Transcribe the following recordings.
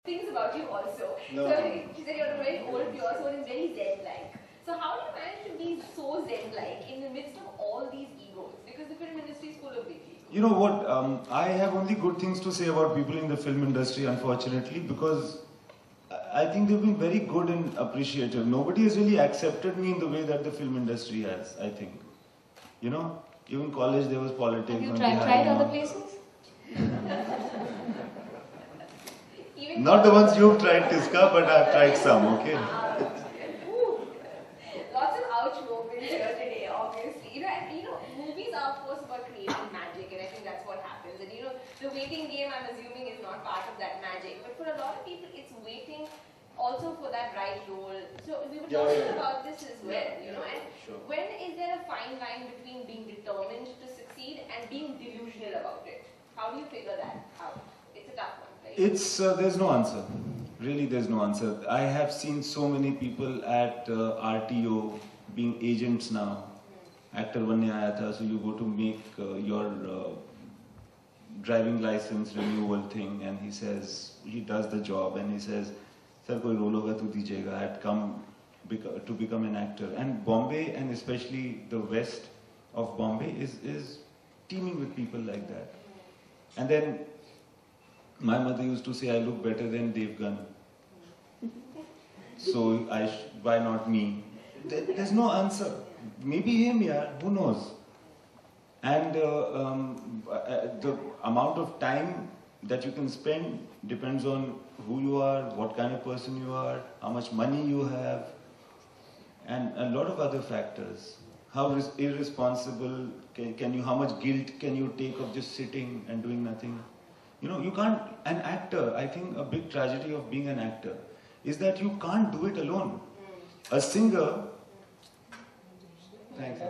things about you also. No. So she said you're a very old pure soul and very Zen-like. So how do you manage to be so Zen-like in the midst of all these egos? Because the film industry is full of big egos. You know what? I have only good things to say about people in the film industry, unfortunately, because I think they've been very good and appreciative. Nobody has really accepted me in the way that the film industry has, I think. You know, even college there was politics. Have you tried other places? Not the ones you've tried, Tisca, but I've tried some, okay? Lots of ouch moments here today, obviously. And movies are of course about creating magic, and I think that's what happens. And the waiting game, I'm assuming, is not part of that magic. But for a lot of people, it's waiting also for that right role. So we were talking about this as well, and when is there a fine line between being determined to succeed and being delusional about it? How do you figure that out? It's a tough one, right? There's no answer. Really, there's no answer. I have seen so many people at RTO being agents now. Actor बनने आया था, so you go to make your driving license renewal thing, and he does the job, and he says, "Sir, कोई role होगा तो दीजिएगा." I had come to become an actor, and Bombay, and especially the west of Bombay, is teeming with people like that. And then my mother used to say, I look better than Dave Gunn. So why not me? There's no answer. Maybe him, yeah, who knows? And the amount of time that you can spend depends on who you are, what kind of person you are, how much money you have, and a lot of other factors. How irresponsible can you, how much guilt can you take of just sitting and doing nothing? You can't, an actor, I think a big tragedy of being an actor is that you can't do it alone. A singer, thanks.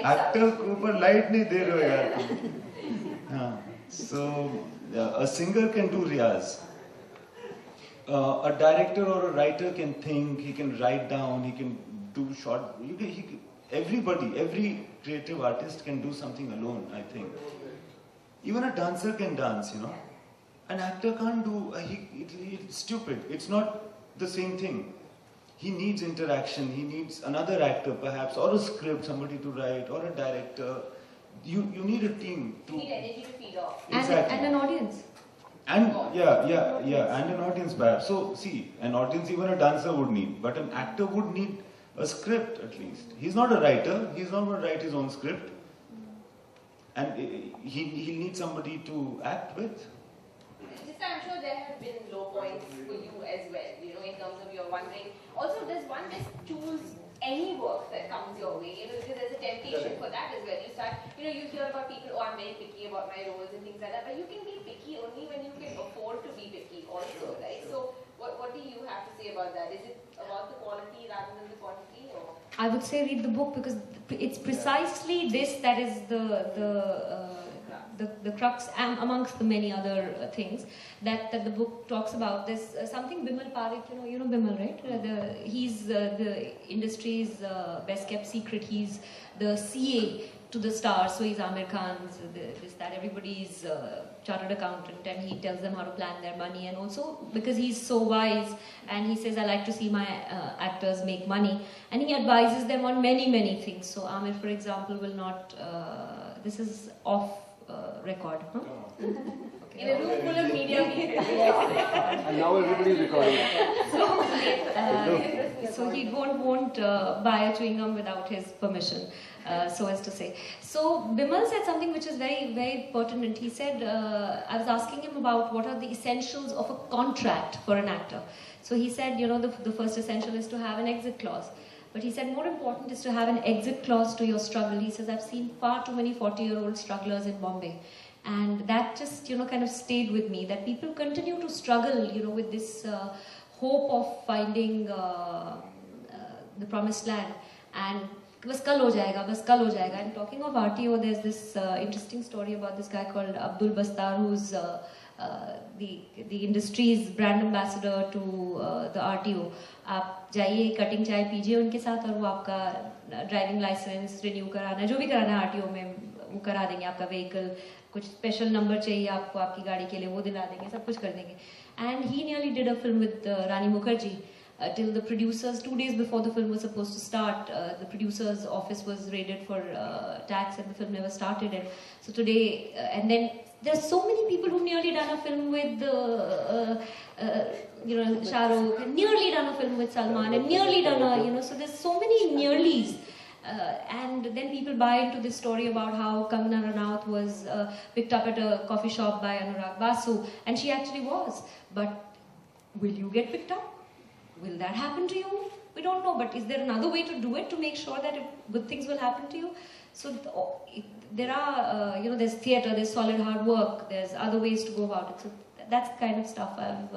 Actor को ऊपर light नहीं दे रहे हो यार. हाँ. So a singer can do riyaz. A director or a writer can think, he can write down, he can do short. Every creative artist can do something alone, I think. Even a dancer can dance, An actor can't do, it's stupid. It's not the same thing. He needs interaction, he needs another actor perhaps, or a script, somebody to write, or a director. You need a team to... You need energy to feed off. Exactly. And an audience. And and an audience perhaps. So see, an audience even a dancer would need, but an actor would need a script at least. He's not a writer, he's not going to write his own script. And he needs somebody to act with. I'm sure there have been low points for you as well, in terms of you're wondering. Also, does one just choose any work that comes your way? Because there's a temptation for that as well. You start, you hear about people, oh, I'm very picky about my roles and things like that, but you can be picky only when you can afford to be picky also, right? So, what do you have to say about that? Is it about the quality rather than the quantity? Or? I would say read the book, because it's precisely this that is the crux, amongst the many other things that the book talks about. There's something Bimal Parekh, you know Bimal, right? He's the industry's best kept secret. He's the CA to the stars, so he's Amir Khan's, this, that, everybody's chartered accountant, and he tells them how to plan their money. And also because he's so wise, and he says, I like to see my actors make money, and he advises them on many things. So Amir, for example, will not, this is off record, huh? In a room full of media people. And now everybody is recording. So he won't buy a chewing gum without his permission, so as to say. So Bimal said something which is very, very pertinent. He said, I was asking him about what are the essentials of a contract for an actor. So he said, the first essential is to have an exit clause. But he said more important is to have an exit clause to your struggle. He says, I've seen far too many 40-year-old strugglers in Bombay. And that just, kind of stayed with me, that people continue to struggle, with this hope of finding the promised land. And bas kal ho jayega, bas kal ho jayega. And talking of RTO, there's this interesting story about this guy called Abdul Bastar, who's the industry's brand ambassador to the RTO. आप जाइए cutting चाय पीजिए उनके साथ, और वो आपका driving licence renew कराना, जो भी कराना है RTO में, वो करा देंगे. आपका व्हीकल कुछ special number चाहिए आपको आपकी गाड़ी के लिए वो दिला देंगे, सब कुछ कर देंगे. And he nearly did a film with Rani Mukherjee. Till the producers, 2 days before the film was supposed to start, the producer's office was raided for tax and the film never started. And so today, and then there's so many people who've nearly done a film with, Shah Rukh, and nearly done a film with Salman, and nearly done a, so there's so many nearlies. And then people buy into this story about how Kangana Ranaut was picked up at a coffee shop by Anurag Basu, and she actually was. But will you get picked up? Will that happen to you? We don't know, but is there another way to do it to make sure that good things will happen to you? So there are, there's theatre, there's solid hard work, there's other ways to go about it. So that's the kind of stuff I've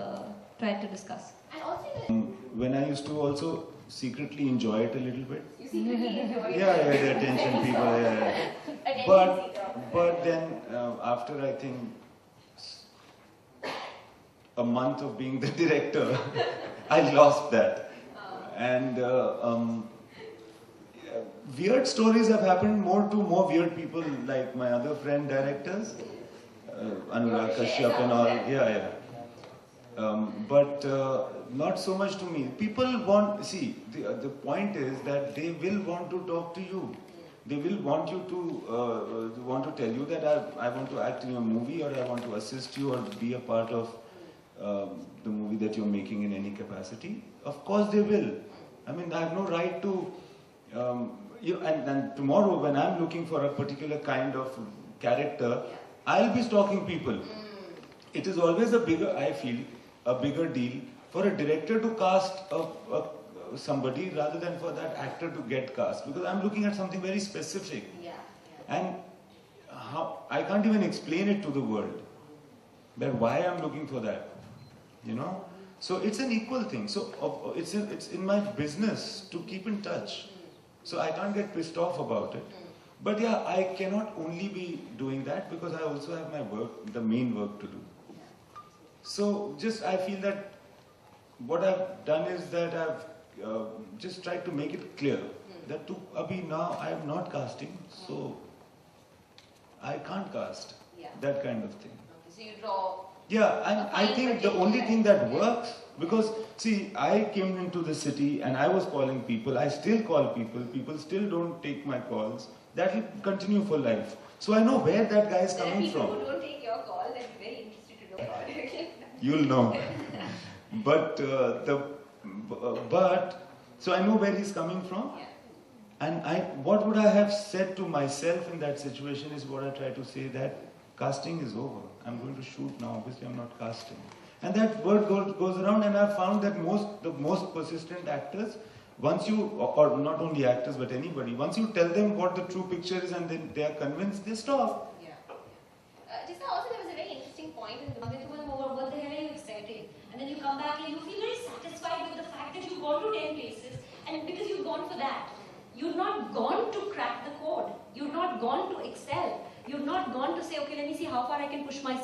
tried to discuss. And also, when I used to also secretly enjoy it a little bit. you secretly enjoy it. Yeah, the attention people. Yeah. Attention seeker. But then after I think a month of being the director, I lost that. And weird stories have happened more to more weird people, like my other friend directors, Anurag Kashyap and all. Yeah. But not so much to me. People want, see, the point is that they will want to talk to you. They will want you to want to tell you that I want to act in a movie, or I want to assist you or be a part of the movie that you're making in any capacity. Of course they will. I mean, I have no right to, and tomorrow when I'm looking for a particular kind of character, I'll be stalking people. It is always I feel, a bigger deal for a director to cast somebody rather than for that actor to get cast, because I'm looking at something very specific. And I can't even explain it to the world, that why I'm looking for that. So it's an equal thing. So it's in my business to keep in touch. So I can't get pissed off about it. But yeah, I cannot only be doing that, because I also have my work, the main work to do. So I feel that what I've done is that I've just tried to make it clear that abhi now I am not casting, so I can't cast. That kind of thing. Okay, so you draw. Yeah, and I think the only thing that works, because see, I came into the city and I was calling people, I still call people still don't take my calls, that will continue for life. So I know where that guy is coming from. There are people who don't take your call, I'd be very interested to know about it. You'll know. But, so I know where he's coming from. And what would I have said to myself in that situation is what I try to say, that casting is over. I'm going to shoot now, obviously I'm not casting. And that word goes around, and I've found that the most persistent actors, once you, or not only actors but anybody, once you tell them what the true picture is and then they are convinced, they stop. Tisca, also there was a very interesting point in the what the hell are you excited? And then you come back and you feel very satisfied with the fact that you've gone to 10 places, and because you've gone for that. You've not gone to crack the code. You've not gone to excel. You've not gone to say, okay, let me see how far I can push myself.